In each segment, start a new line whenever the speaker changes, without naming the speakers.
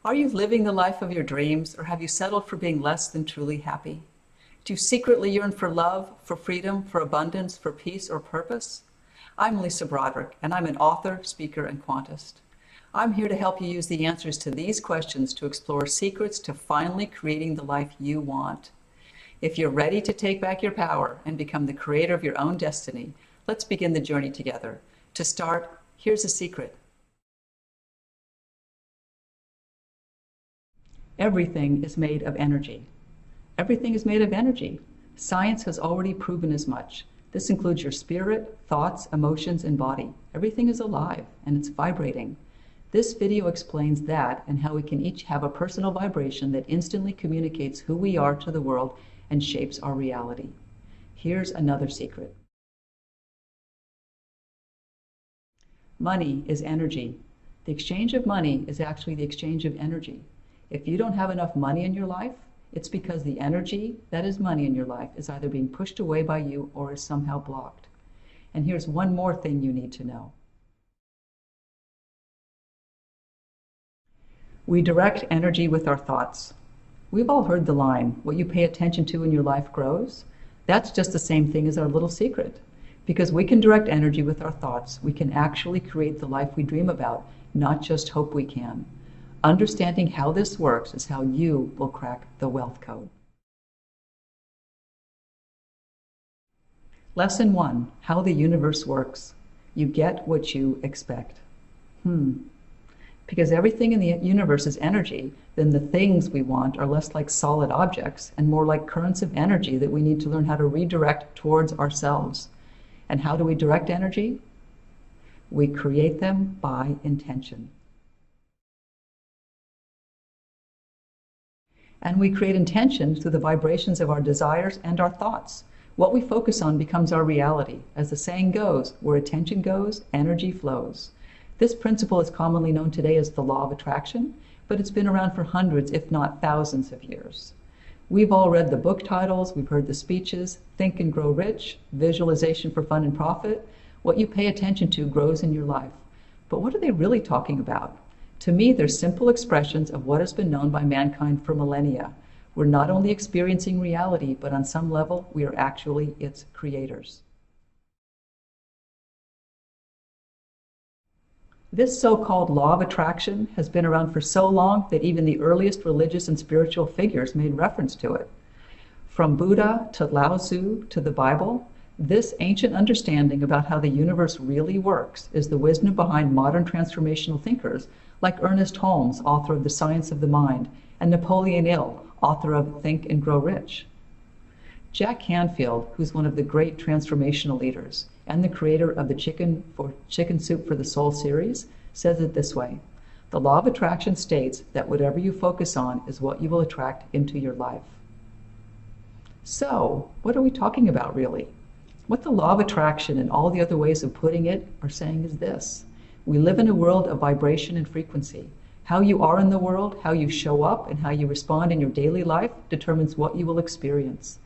Are you living the life of your dreams, or have you settled for being less than truly happy? Do you secretly yearn for love, for freedom, for abundance, for peace, or purpose? I'm Lisa Broderick, and I'm an author, speaker, and quantist. I'm here to help you use the answers to these questions to explore secrets to finally creating the life you want. If you're ready to take back your power and become the creator of your own destiny, let's begin the journey together. To start, here's a secret. Everything is made of energy. Everything is made of energy. Science has already proven as much. This includes your spirit, thoughts, emotions, and body. Everything is alive and it's vibrating. This video explains that and how we can each have a personal vibration that instantly communicates who we are to the world and shapes our reality. Here's another secret. Money is energy. The exchange of money is actually the exchange of energy. If you don't have enough money in your life, it's because the energy that is money in your life is either being pushed away by you or is somehow blocked. And here's one more thing you need to know. We direct energy with our thoughts. We've all heard the line, what you pay attention to in your life grows. That's just the same thing as our little secret. Because we can direct energy with our thoughts, we can actually create the life we dream about, not just hope we can. Understanding how this works is how you will crack the wealth code. Lesson 1, how the universe works. You get what you expect. Because everything in the universe is energy, then the things we want are less like solid objects and more like currents of energy that we need to learn how to redirect towards ourselves. And how do we direct energy? We create them by intention. And we create intention through the vibrations of our desires and our thoughts. What we focus on becomes our reality. As the saying goes, where attention goes, energy flows. This principle is commonly known today as the law of attraction, but it's been around for hundreds, if not thousands of years. We've all read the book titles, we've heard the speeches, Think and Grow Rich, Visualization for Fun and Profit. What you pay attention to grows in your life. But what are they really talking about? To me, they're simple expressions of what has been known by mankind for millennia. We're not only experiencing reality, but on some level, we are actually its creators. This so-called law of attraction has been around for so long that even the earliest religious and spiritual figures made reference to it. From Buddha to Lao Tzu to the Bible, this ancient understanding about how the universe really works is the wisdom behind modern transformational thinkers like Ernest Holmes, author of The Science of the Mind, and Napoleon Hill, author of Think and Grow Rich. Jack Canfield, who's one of the great transformational leaders and the creator of the Chicken Soup for the Soul series, says it this way: the law of attraction states that whatever you focus on is what you will attract into your life. So, what are we talking about really? What the law of attraction and all the other ways of putting it are saying is this: we live in a world of vibration and frequency. How you are in the world, how you show up, and how you respond in your daily life determines what you will experience.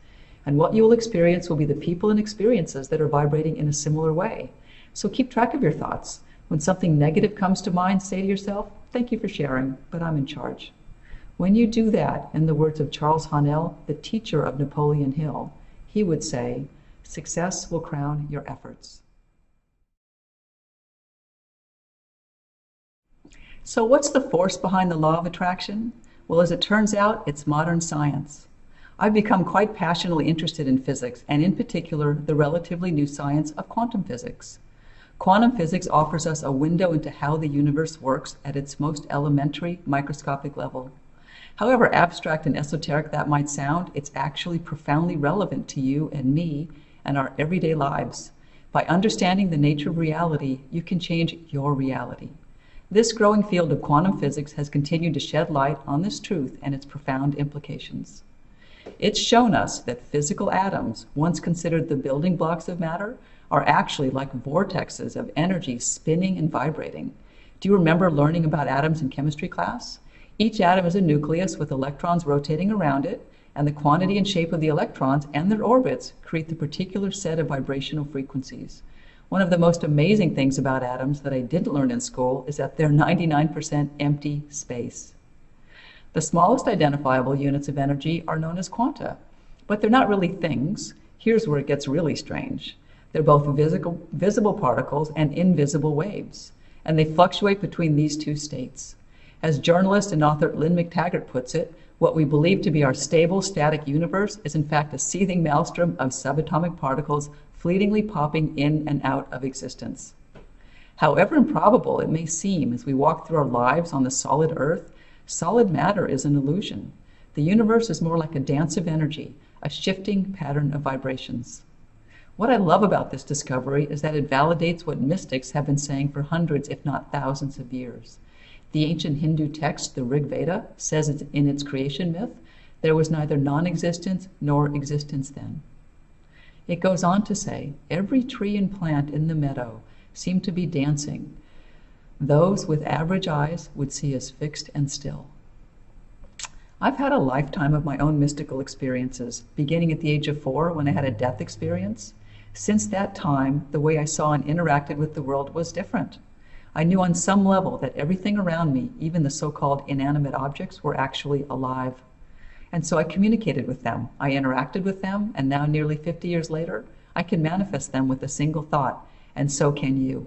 And what you will experience will be the people and experiences that are vibrating in a similar way. So keep track of your thoughts. When something negative comes to mind, say to yourself, thank you for sharing, but I'm in charge. When you do that, in the words of Charles Haanel, the teacher of Napoleon Hill, he would say, success will crown your efforts. So what's the force behind the law of attraction? Well, as it turns out, it's modern science. I've become quite passionately interested in physics, and in particular, the relatively new science of quantum physics. Quantum physics offers us a window into how the universe works at its most elementary microscopic level. However abstract and esoteric that might sound, it's actually profoundly relevant to you and me and our everyday lives. By understanding the nature of reality, you can change your reality. This growing field of quantum physics has continued to shed light on this truth and its profound implications. It's shown us that physical atoms, once considered the building blocks of matter, are actually like vortexes of energy spinning and vibrating. Do you remember learning about atoms in chemistry class? Each atom is a nucleus with electrons rotating around it, and the quantity and shape of the electrons and their orbits create the particular set of vibrational frequencies. One of the most amazing things about atoms that I didn't learn in school is that they're 99% empty space. The smallest identifiable units of energy are known as quanta, but they're not really things. Here's where it gets really strange. They're both visible particles and invisible waves, and they fluctuate between these two states. As journalist and author Lynn McTaggart puts it, what we believe to be our stable, static universe is in fact a seething maelstrom of subatomic particles fleetingly popping in and out of existence. However improbable it may seem as we walk through our lives on the solid earth, solid matter is an illusion. The universe is more like a dance of energy, a shifting pattern of vibrations. What I love about this discovery is that it validates what mystics have been saying for hundreds, if not thousands of years. The ancient Hindu text, the Rig Veda, says in its creation myth, there was neither non-existence nor existence then. It goes on to say, every tree and plant in the meadow seemed to be dancing. Those with average eyes would see us fixed and still. I've had a lifetime of my own mystical experiences, beginning at the age of 4 when I had a death experience. Since that time, the way I saw and interacted with the world was different. I knew on some level that everything around me, even the so-called inanimate objects, were actually alive. And so I communicated with them, I interacted with them, and now nearly 50 years later, I can manifest them with a single thought, and so can you.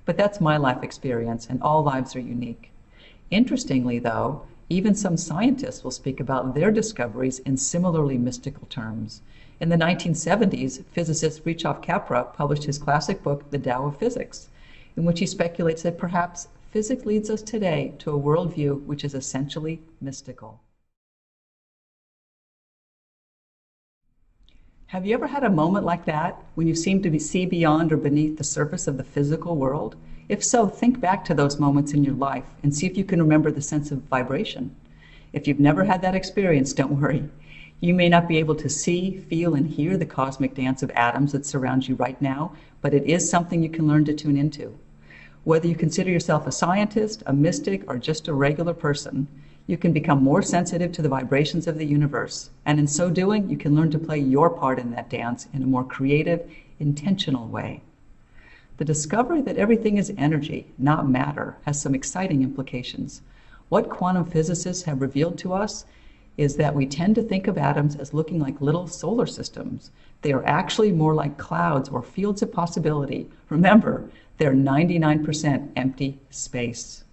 But that's my life experience, and all lives are unique. Interestingly, though, even some scientists will speak about their discoveries in similarly mystical terms. In the 1970s, physicist Fritjof Capra published his classic book, The Tao of Physics, in which he speculates that perhaps physics leads us today to a worldview which is essentially mystical. Have you ever had a moment like that when you seem to see beyond or beneath the surface of the physical world? If so, think back to those moments in your life and see if you can remember the sense of vibration. If you've never had that experience, don't worry. You may not be able to see, feel, and hear the cosmic dance of atoms that surrounds you right now, but it is something you can learn to tune into. Whether you consider yourself a scientist, a mystic, or just a regular person, you can become more sensitive to the vibrations of the universe, and in so doing, you can learn to play your part in that dance in a more creative, intentional way. The discovery that everything is energy, not matter, has some exciting implications. What quantum physicists have revealed to us is that we tend to think of atoms as looking like little solar systems. They are actually more like clouds or fields of possibility. Remember, they're 99% empty space.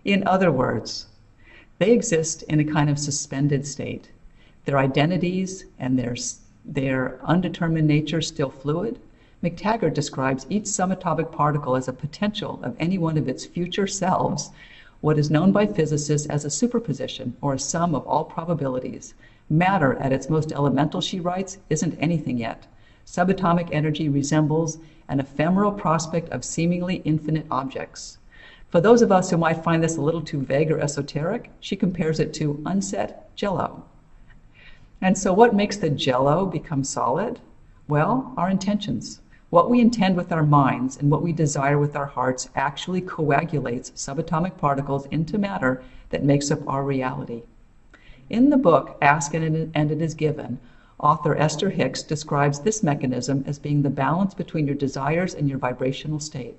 In other words, they exist in a kind of suspended state. Their identities and their undetermined nature still fluid. McTaggart describes each subatomic particle as a potential of any one of its future selves, what is known by physicists as a superposition, or a sum of all probabilities. Matter, at its most elemental, she writes, isn't anything yet. Subatomic energy resembles an ephemeral prospect of seemingly infinite objects. For those of us who might find this a little too vague or esoteric, she compares it to unset Jell-O. And so what makes the Jell-O become solid? Well, our intentions. What we intend with our minds and what we desire with our hearts actually coagulates subatomic particles into matter that makes up our reality. In the book, Ask and It Is Given, author Esther Hicks describes this mechanism as being the balance between your desires and your vibrational state.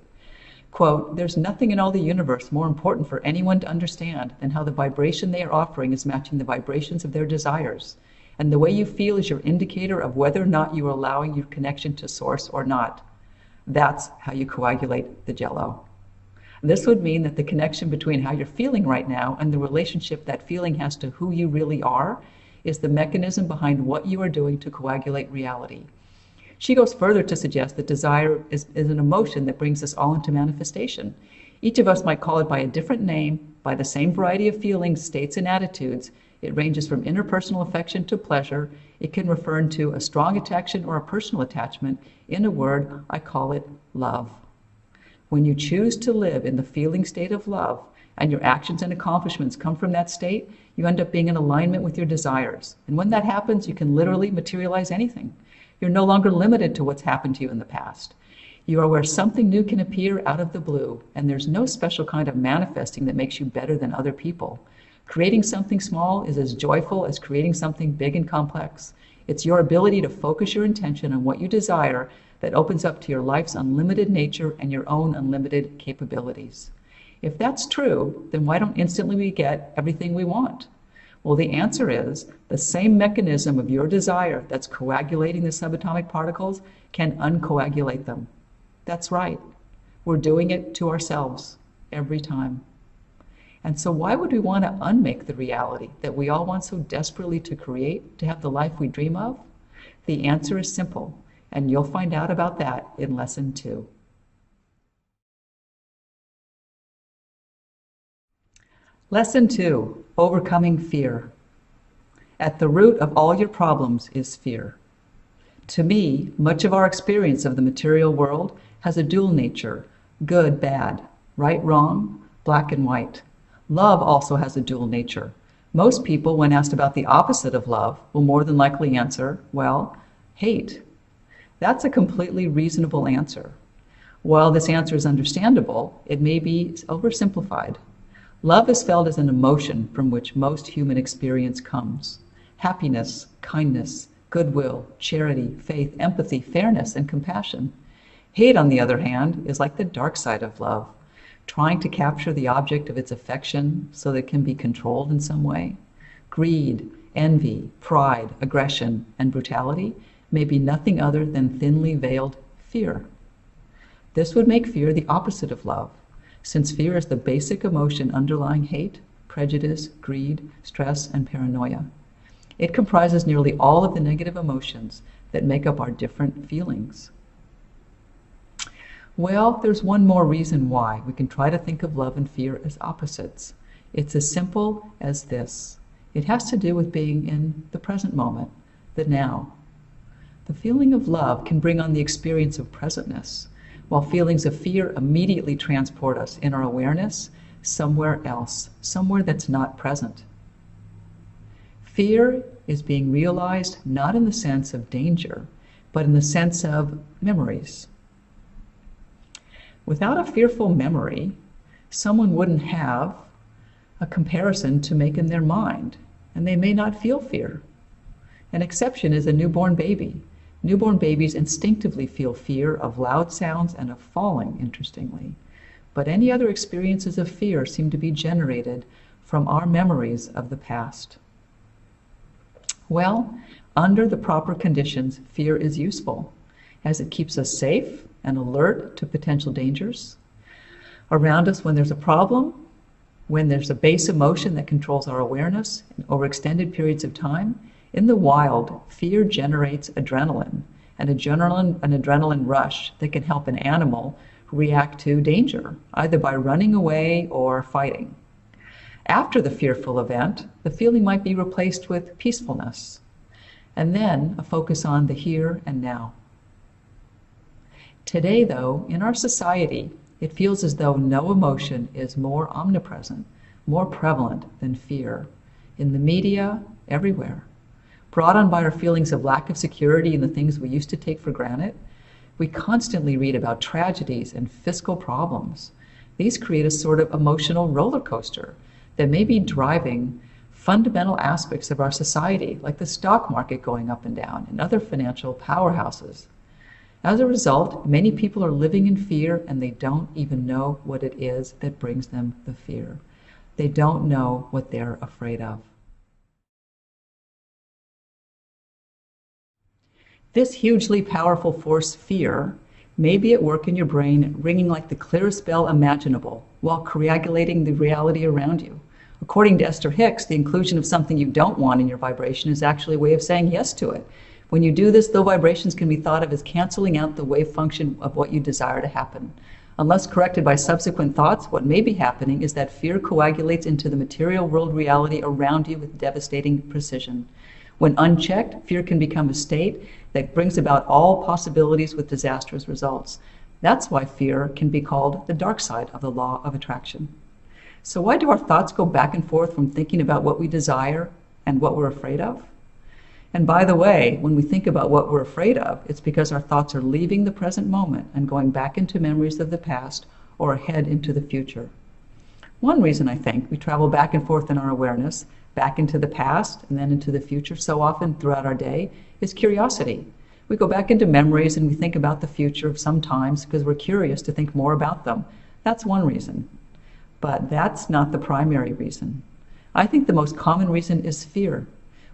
Quote, "There's nothing in all the universe more important for anyone to understand than how the vibration they are offering is matching the vibrations of their desires. And the way you feel is your indicator of whether or not you are allowing your connection to source or not. That's how you coagulate the Jell-O." This would mean that the connection between how you're feeling right now and the relationship that feeling has to who you really are is the mechanism behind what you are doing to coagulate reality. She goes further to suggest that desire is an emotion that brings us all into manifestation. Each of us might call it by a different name, by the same variety of feelings, states, and attitudes. It ranges from interpersonal affection to pleasure. It can refer to a strong attachment or a personal attachment. In a word, I call it love. When you choose to live in the feeling state of love, and your actions and accomplishments come from that state, you end up being in alignment with your desires. And when that happens, you can literally materialize anything. You're no longer limited to what's happened to you in the past. You are where something new can appear out of the blue, and there's no special kind of manifesting that makes you better than other people. Creating something small is as joyful as creating something big and complex. It's your ability to focus your intention on what you desire that opens up to your life's unlimited nature and your own unlimited capabilities. If that's true, then why don't instantly we get everything we want? Well, the answer is the same mechanism of your desire that's coagulating the subatomic particles can uncoagulate them. That's right. We're doing it to ourselves every time. And so why would we want to unmake the reality that we all want so desperately to create, to have the life we dream of? The answer is simple, and you'll find out about that in Lesson 2. Lesson 2, Overcoming Fear. At the root of all your problems is fear. To me, much of our experience of the material world has a dual nature, good, bad, right, wrong, black and white. Love also has a dual nature. Most people, when asked about the opposite of love, will more than likely answer, well, hate. That's a completely reasonable answer. While this answer is understandable, it may be oversimplified. Love is felt as an emotion from which most human experience comes. Happiness, kindness, goodwill, charity, faith, empathy, fairness, and compassion. Hate, on the other hand, is like the dark side of love, trying to capture the object of its affection so that it can be controlled in some way. Greed, envy, pride, aggression, and brutality may be nothing other than thinly veiled fear. This would make fear the opposite of love, since fear is the basic emotion underlying hate, prejudice, greed, stress, and paranoia. It comprises nearly all of the negative emotions that make up our different feelings. Well, there's one more reason why we can try to think of love and fear as opposites. It's as simple as this. It has to do with being in the present moment, the now. The feeling of love can bring on the experience of presentness, while feelings of fear immediately transport us in our awareness somewhere else, somewhere that's not present. Fear is being realized not in the sense of danger, but in the sense of memories. Without a fearful memory, someone wouldn't have a comparison to make in their mind, and they may not feel fear. An exception is a newborn baby. Newborn babies instinctively feel fear of loud sounds and of falling, interestingly. But any other experiences of fear seem to be generated from our memories of the past. Well, under the proper conditions, fear is useful, as it keeps us safe and alert to potential dangers around us when there's a problem, when there's a base emotion that controls our awareness over extended periods of time. In the wild, fear generates adrenaline, an adrenaline rush that can help an animal react to danger, either by running away or fighting. After the fearful event, the feeling might be replaced with peacefulness, and then a focus on the here and now. Today, though, in our society, it feels as though no emotion is more omnipresent, more prevalent than fear. In the media, everywhere. Brought on by our feelings of lack of security in the things we used to take for granted, we constantly read about tragedies and fiscal problems. These create a sort of emotional roller coaster that may be driving fundamental aspects of our society, like the stock market going up and down and other financial powerhouses. As a result, many people are living in fear, and they don't even know what it is that brings them the fear. They don't know what they're afraid of. This hugely powerful force, fear, may be at work in your brain, ringing like the clearest bell imaginable, while coagulating the reality around you. According to Esther Hicks, the inclusion of something you don't want in your vibration is actually a way of saying yes to it. When you do this, though, vibrations can be thought of as canceling out the wave function of what you desire to happen. Unless corrected by subsequent thoughts, what may be happening is that fear coagulates into the material world reality around you with devastating precision. When unchecked, fear can become a state that brings about all possibilities with disastrous results. That's why fear can be called the dark side of the law of attraction. So why do our thoughts go back and forth from thinking about what we desire and what we're afraid of? And by the way, when we think about what we're afraid of, it's because our thoughts are leaving the present moment and going back into memories of the past or ahead into the future. One reason I think we travel back and forth in our awareness, back into the past and then into the future so often throughout our day, is curiosity. We go back into memories and we think about the future sometimes because we're curious to think more about them. That's one reason. But that's not the primary reason. I think the most common reason is fear.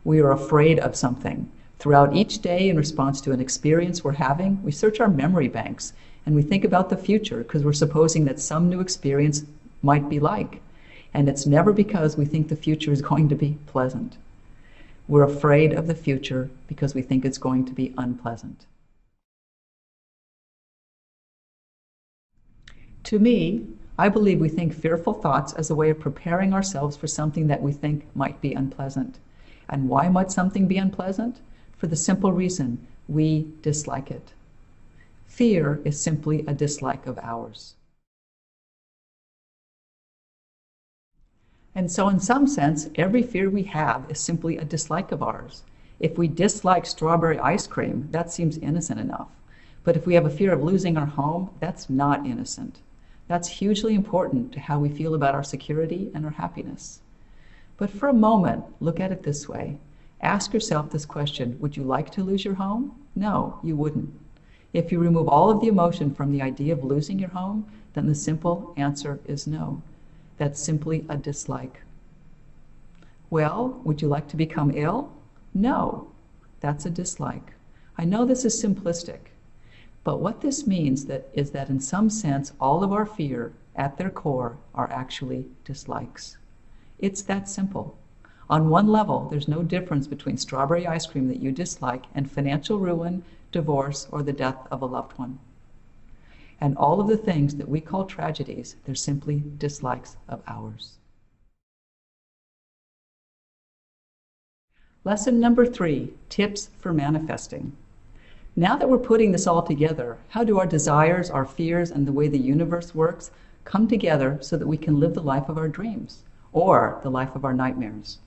We are afraid of something. Throughout each day, in response to an experience we're having, we search our memory banks and we think about the future because we're supposing that some new experience might be like. And it's never because we think the future is going to be pleasant. We're afraid of the future because we think it's going to be unpleasant. To me, I believe we think fearful thoughts as a way of preparing ourselves for something that we think might be unpleasant. And why might something be unpleasant? For the simple reason we dislike it. Fear is simply a dislike of ours. And so in some sense, every fear we have is simply a dislike of ours. If we dislike strawberry ice cream, that seems innocent enough. But if we have a fear of losing our home, that's not innocent. That's hugely important to how we feel about our security and our happiness. But for a moment, look at it this way. Ask yourself this question: would you like to lose your home? No, you wouldn't. If you remove all of the emotion from the idea of losing your home, then the simple answer is no. That's simply a dislike. Well, would you like to become ill? No, that's a dislike. I know this is simplistic, but what this means is that in some sense, all of our fear at their core are actually dislikes. It's that simple. On one level, there's no difference between strawberry ice cream that you dislike and financial ruin, divorce, or the death of a loved one. And all of the things that we call tragedies, they're simply dislikes of ours. Lesson number 3, tips for manifesting. Now that we're putting this all together, how do our desires, our fears, and the way the universe works come together so that we can live the life of our dreams, or the life of our nightmares?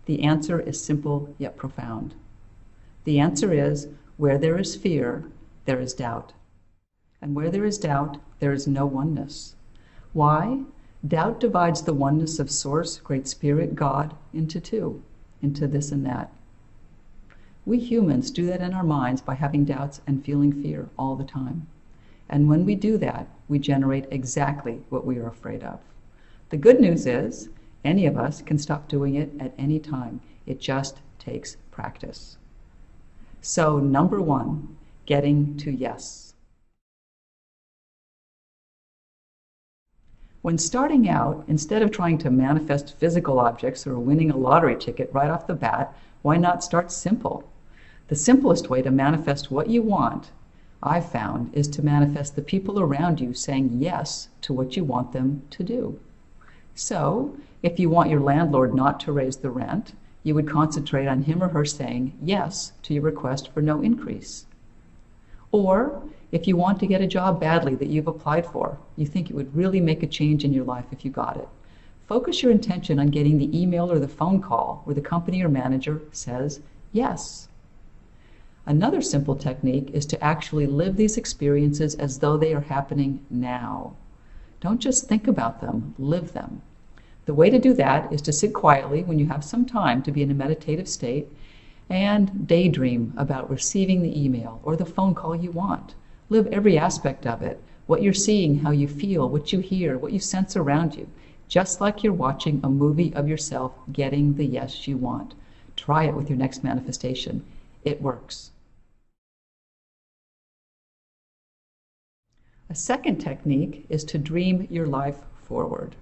The answer is simple yet profound. The answer is, where there is fear, there is doubt. And where there is doubt, there is no oneness. Why? Doubt divides the oneness of Source, Great Spirit, God, into two, into this and that. We humans do that in our minds by having doubts and feeling fear all the time. And when we do that, we generate exactly what we are afraid of. The good news is, any of us can stop doing it at any time. It just takes practice. So, number 1, getting to yes. When starting out, instead of trying to manifest physical objects or winning a lottery ticket right off the bat, why not start simple? The simplest way to manifest what you want, I've found, is to manifest the people around you saying yes to what you want them to do. So, if you want your landlord not to raise the rent, you would concentrate on him or her saying yes to your request for no increase. Or, if you want to get a job badly that you've applied for, you think it would really make a change in your life if you got it, focus your intention on getting the email or the phone call where the company or manager says yes. Another simple technique is to actually live these experiences as though they are happening now. Don't just think about them, live them. The way to do that is to sit quietly when you have some time to be in a meditative state and daydream about receiving the email or the phone call you want. Live every aspect of it, what you're seeing, how you feel, what you hear, what you sense around you, just like you're watching a movie of yourself getting the yes you want. Try it with your next manifestation. It works. A second technique is to dream your life forward.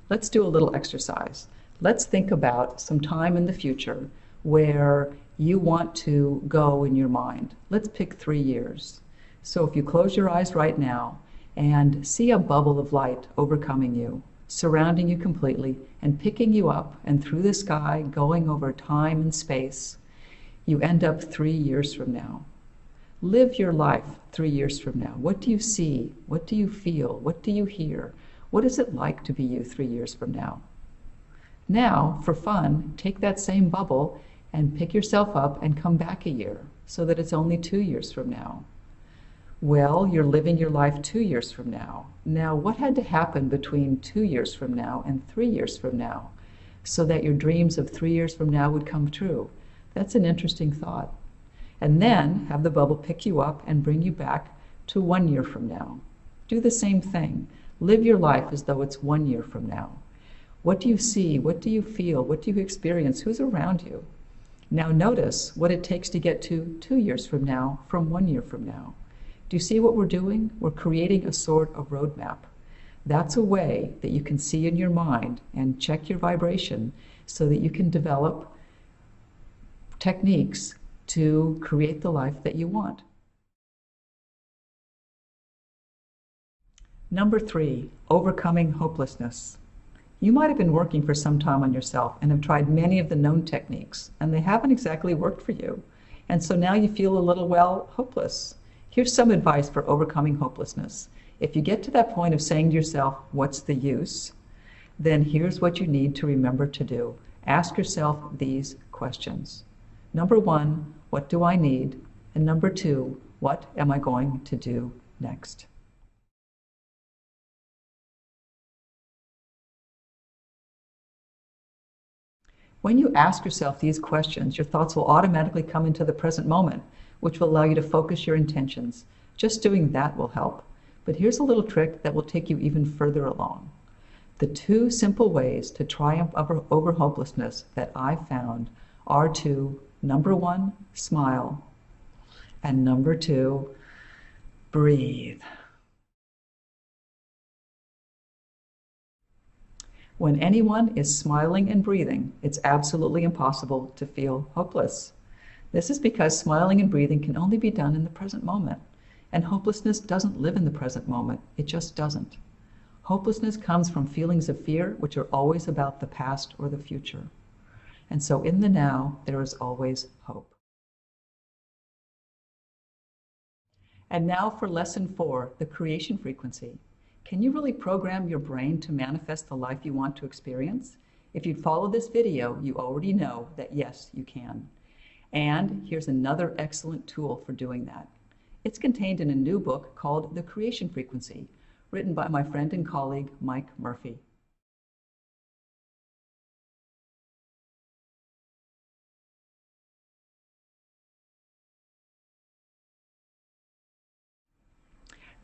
Let's do a little exercise. Let's think about some time in the future where you want to go in your mind. Let's pick 3 years. So if you close your eyes right now and see a bubble of light overcoming you, surrounding you completely, and picking you up and through the sky, going over time and space, you end up 3 years from now. Live your life 3 years from now. What do you see? What do you feel? What do you hear? What is it like to be you 3 years from now? Now, for fun, take that same bubble and pick yourself up and come back a year so that it's only 2 years from now. Well, you're living your life 2 years from now. Now, what had to happen between 2 years from now and 3 years from now so that your dreams of 3 years from now would come true? That's an interesting thought. And then have the bubble pick you up and bring you back to 1 year from now. Do the same thing. Live your life as though it's 1 year from now. What do you see? What do you feel? What do you experience? Who's around you? Now notice what it takes to get to 2 years from now from 1 year from now. Do you see what we're doing? We're creating a sort of roadmap. That's a way that you can see in your mind and check your vibration so that you can develop techniques to create the life that you want. Number 3, overcoming hopelessness. You might have been working for some time on yourself and have tried many of the known techniques, and they haven't exactly worked for you. And so now you feel a little, well, hopeless. Here's some advice for overcoming hopelessness. If you get to that point of saying to yourself, what's the use? Then here's what you need to remember to do. Ask yourself these questions. Number 1, what do I need? And number 2, what am I going to do next? When you ask yourself these questions, your thoughts will automatically come into the present moment, which will allow you to focus your intentions. Just doing that will help. But here's a little trick that will take you even further along. The 2 simple ways to triumph over hopelessness that I found are to, number 1, smile, and number 2, breathe. When anyone is smiling and breathing, it's absolutely impossible to feel hopeless. This is because smiling and breathing can only be done in the present moment. And hopelessness doesn't live in the present moment. It just doesn't. Hopelessness comes from feelings of fear, which are always about the past or the future. And so in the now, there is always hope. And now for lesson 4, the creation frequency. Can you really program your brain to manifest the life you want to experience? If you'd follow this video, you already know that yes, you can. And here's another excellent tool for doing that. It's contained in a new book called The Creation Frequency, written by my friend and colleague, Mike Murphy.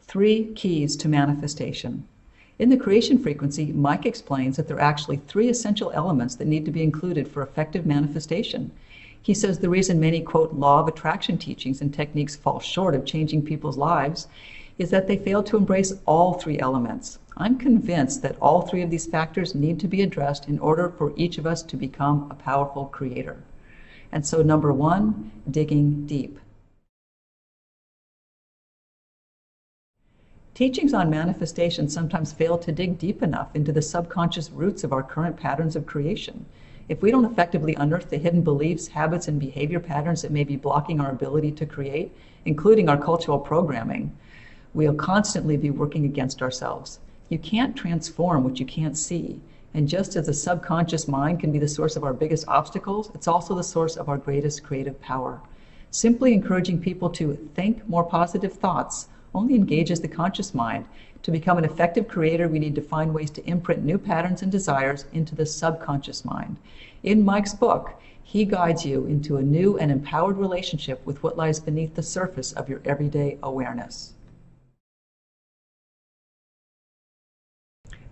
Three keys to manifestation. In The Creation Frequency, Mike explains that there are actually 3 essential elements that need to be included for effective manifestation. He says the reason many, quote, law of attraction teachings and techniques fall short of changing people's lives is that they fail to embrace all 3 elements. I'm convinced that all 3 of these factors need to be addressed in order for each of us to become a powerful creator. And so number 1, digging deep. Teachings on manifestation sometimes fail to dig deep enough into the subconscious roots of our current patterns of creation. If we don't effectively unearth the hidden beliefs, habits, and behavior patterns that may be blocking our ability to create, including our cultural programming, we'll constantly be working against ourselves. You can't transform what you can't see. And just as the subconscious mind can be the source of our biggest obstacles, it's also the source of our greatest creative power. Simply encouraging people to think more positive thoughts only engages the conscious mind. To become an effective creator, we need to find ways to imprint new patterns and desires into the subconscious mind. In Mike's book, he guides you into a new and empowered relationship with what lies beneath the surface of your everyday awareness.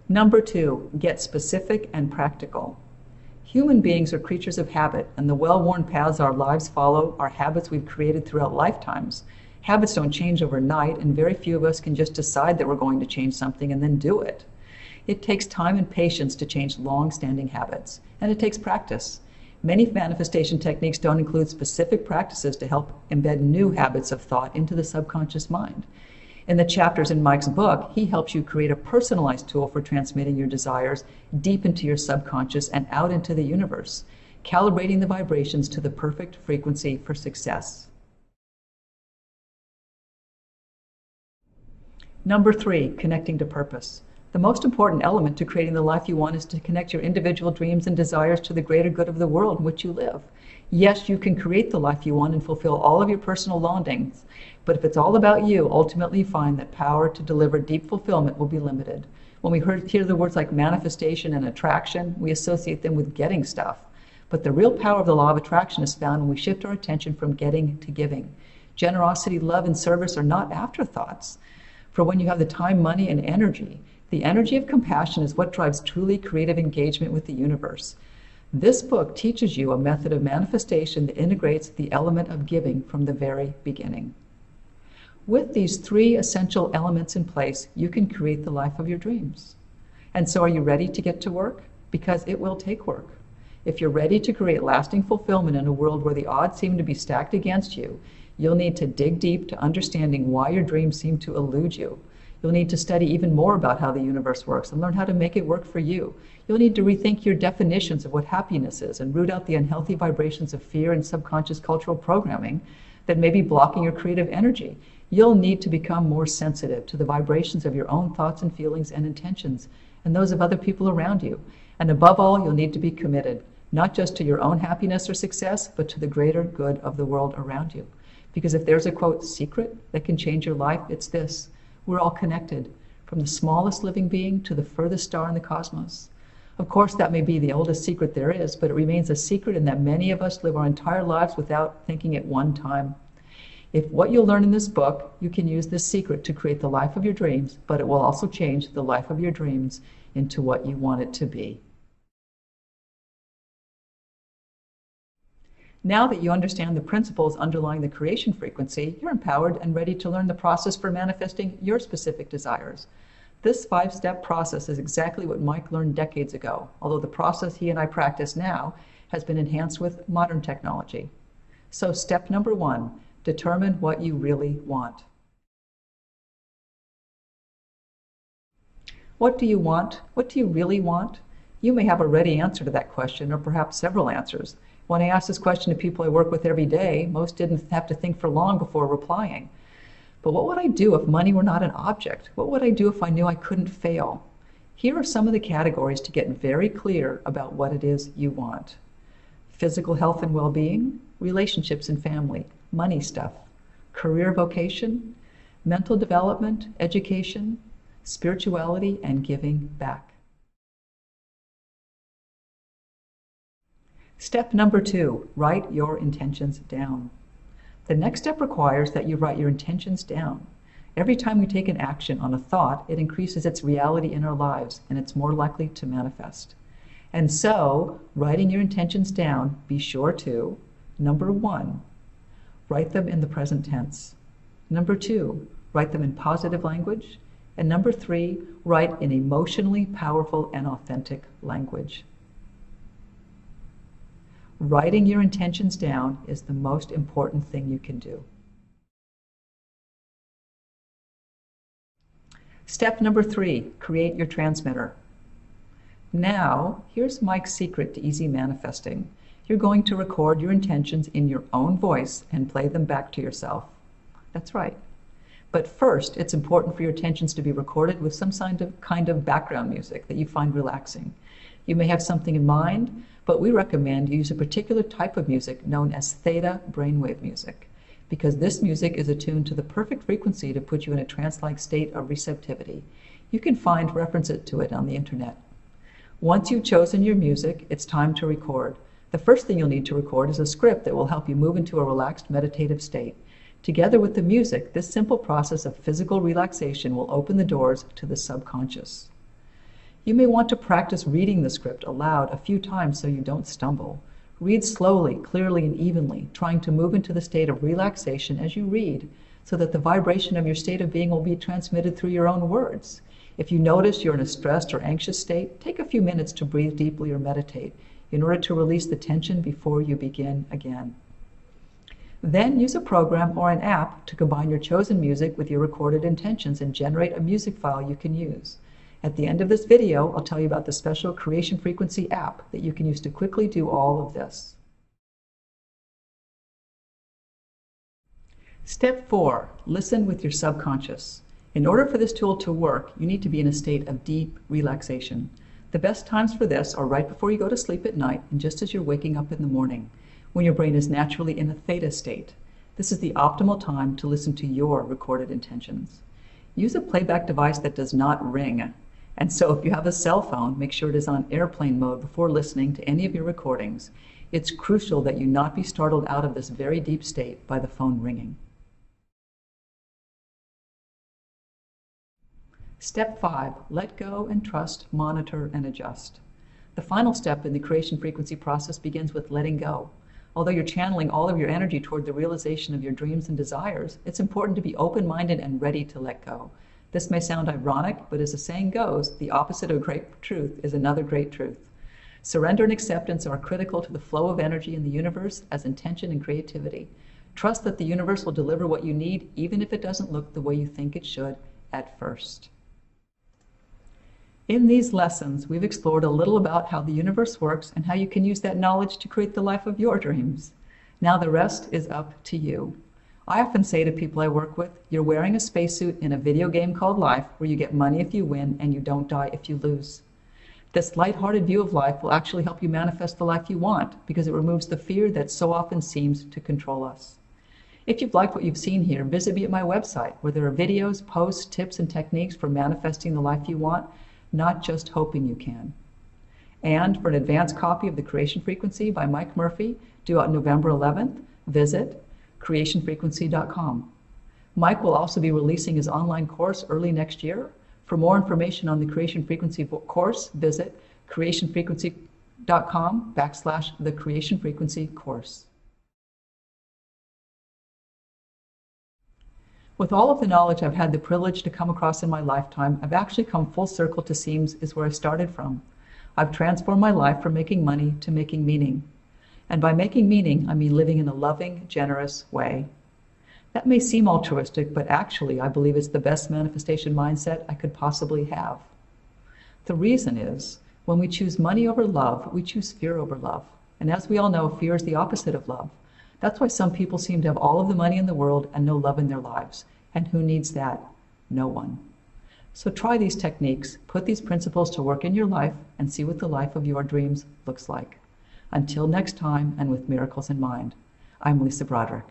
Number 2, get specific and practical. Human beings are creatures of habit, and the well-worn paths our lives follow are habits we've created throughout lifetimes. Habits don't change overnight, and very few of us can just decide that we're going to change something and then do it. It takes time and patience to change long-standing habits, and it takes practice. Many manifestation techniques don't include specific practices to help embed new habits of thought into the subconscious mind. In the chapters in Mike's book, he helps you create a personalized tool for transmitting your desires deep into your subconscious and out into the universe, calibrating the vibrations to the perfect frequency for success. Number 3, connecting to purpose. The most important element to creating the life you want is to connect your individual dreams and desires to the greater good of the world in which you live. Yes, you can create the life you want and fulfill all of your personal longings, but if it's all about you, ultimately you find that power to deliver deep fulfillment will be limited. When we hear the words like manifestation and attraction, we associate them with getting stuff. But the real power of the law of attraction is found when we shift our attention from getting to giving. Generosity, love, and service are not afterthoughts. For when you have the time, money, and energy, The energy of compassion is what drives truly creative engagement with the universe. This book teaches you a method of manifestation that integrates the element of giving from the very beginning. With these three essential elements in place, you can create the life of your dreams. And so are you ready to get to work? Because it will take work. If you're ready to create lasting fulfillment in a world where the odds seem to be stacked against you, you'll need to dig deep to understanding why your dreams seem to elude you. You'll need to study even more about how the universe works and learn how to make it work for you. You'll need to rethink your definitions of what happiness is and root out the unhealthy vibrations of fear and subconscious cultural programming that may be blocking your creative energy. You'll need to become more sensitive to the vibrations of your own thoughts and feelings and intentions and those of other people around you. And above all, you'll need to be committed, not just to your own happiness or success, but to the greater good of the world around you. Because if there's a, quote, secret that can change your life, it's this: we're all connected, from the smallest living being to the furthest star in the cosmos. Of course, that may be the oldest secret there is, but it remains a secret in that many of us live our entire lives without thinking at one time. If what you'll learn in this book, you can use this secret to create the life of your dreams, but it will also change the life of your dreams into what you want it to be. Now that you understand the principles underlying the creation frequency, you're empowered and ready to learn the process for manifesting your specific desires. This 5-step process is exactly what Mike learned decades ago, although the process he and I practice now has been enhanced with modern technology. So step number 1, determine what you really want. What do you want? What do you really want? You may have a ready answer to that question, or perhaps several answers. When I ask this question to people I work with every day, most didn't have to think for long before replying. But what would I do if money were not an object? What would I do if I knew I couldn't fail? Here are some of the categories to get very clear about what it is you want. Physical health and well-being, relationships and family, money stuff, career vocation, mental development, education, spirituality, and giving back. Step number 2, write your intentions down. The next step requires that you write your intentions down. Every time we take an action on a thought, it increases its reality in our lives, and it's more likely to manifest. And so, writing your intentions down, be sure to, number 1, write them in the present tense. Number 2, write them in positive language. And number 3, write in emotionally powerful and authentic language. Writing your intentions down is the most important thing you can do. Step number 3, create your transmitter. Now, here's Mike's secret to easy manifesting. You're going to record your intentions in your own voice and play them back to yourself. That's right. But first, it's important for your intentions to be recorded with some kind of background music that you find relaxing. You may have something in mind, but we recommend you use a particular type of music known as theta brainwave music, because this music is attuned to the perfect frequency to put you in a trance-like state of receptivity. You can find references to it on the internet. Once you've chosen your music, it's time to record. The first thing you'll need to record is a script that will help you move into a relaxed meditative state. Together with the music, this simple process of physical relaxation will open the doors to the subconscious. You may want to practice reading the script aloud a few times so you don't stumble. Read slowly, clearly, and evenly, trying to move into the state of relaxation as you read, so that the vibration of your state of being will be transmitted through your own words. If you notice you're in a stressed or anxious state, take a few minutes to breathe deeply or meditate in order to release the tension before you begin again. Then use a program or an app to combine your chosen music with your recorded intentions and generate a music file you can use. At the end of this video, I'll tell you about the special Creation Frequency app that you can use to quickly do all of this. Step 4, listen with your subconscious. In order for this tool to work, you need to be in a state of deep relaxation. The best times for this are right before you go to sleep at night and just as you're waking up in the morning, when your brain is naturally in a theta state. This is the optimal time to listen to your recorded intentions. Use a playback device that does not ring. And so if you have a cell phone, make sure it is on airplane mode before listening to any of your recordings. It's crucial that you not be startled out of this very deep state by the phone ringing. Step 5, let go and trust, monitor, and adjust. The final step in the creation frequency process begins with letting go. Although you're channeling all of your energy toward the realization of your dreams and desires, it's important to be open-minded and ready to let go. This may sound ironic, but as the saying goes, the opposite of great truth is another great truth. Surrender and acceptance are critical to the flow of energy in the universe as intention and creativity. Trust that the universe will deliver what you need, even if it doesn't look the way you think it should at first. In these lessons, we've explored a little about how the universe works and how you can use that knowledge to create the life of your dreams. Now the rest is up to you. I often say to people I work with, you're wearing a spacesuit in a video game called life where you get money if you win and you don't die if you lose. This lighthearted view of life will actually help you manifest the life you want because it removes the fear that so often seems to control us. If you've liked what you've seen here, visit me at my website where there are videos, posts, tips, and techniques for manifesting the life you want, not just hoping you can. And for an advanced copy of The Creation Frequency by Mike Murphy, due out November 11th, visit creationfrequency.com. Mike will also be releasing his online course early next year. For more information on the Creation Frequency course, visit creationfrequency.com/The Creation Frequency course. With all of the knowledge I've had the privilege to come across in my lifetime, I've actually come full circle to Seams is where I started from. I've transformed my life from making money to making meaning. And by making meaning, I mean living in a loving, generous way. That may seem altruistic, but actually I believe it's the best manifestation mindset I could possibly have. The reason is, when we choose money over love, we choose fear over love. And as we all know, fear is the opposite of love. That's why some people seem to have all of the money in the world and no love in their lives. And who needs that? No one. So try these techniques, put these principles to work in your life, and see what the life of your dreams looks like. Until next time, and with miracles in mind, I'm Lisa Broderick.